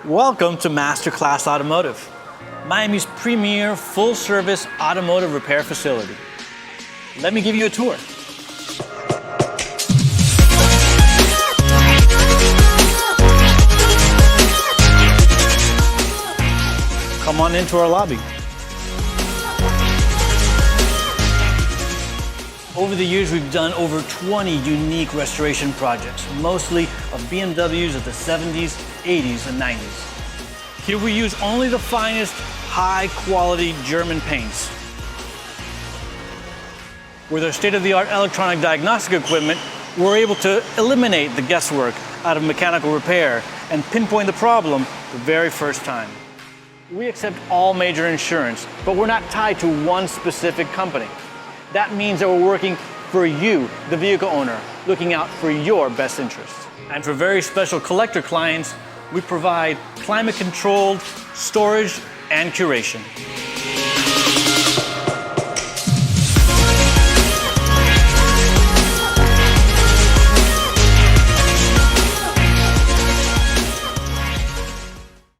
Welcome to MasterClass Automotive, Miami's premier full-service automotive repair facility. Let me give you a tour. Come on into our lobby. Over the years, we've done over 20 unique restoration projects, mostly of BMWs of the 70s, 80s, and 90s. Here we use only the finest, high-quality German paints. With our state-of-the-art electronic diagnostic equipment, we're able to eliminate the guesswork out of mechanical repair and pinpoint the problem the very first time. We accept all major insurance, but we're not tied to one specific company. That means that we're working for you, the vehicle owner, looking out for your best interests. And for very special collector clients, we provide climate-controlled storage and curation.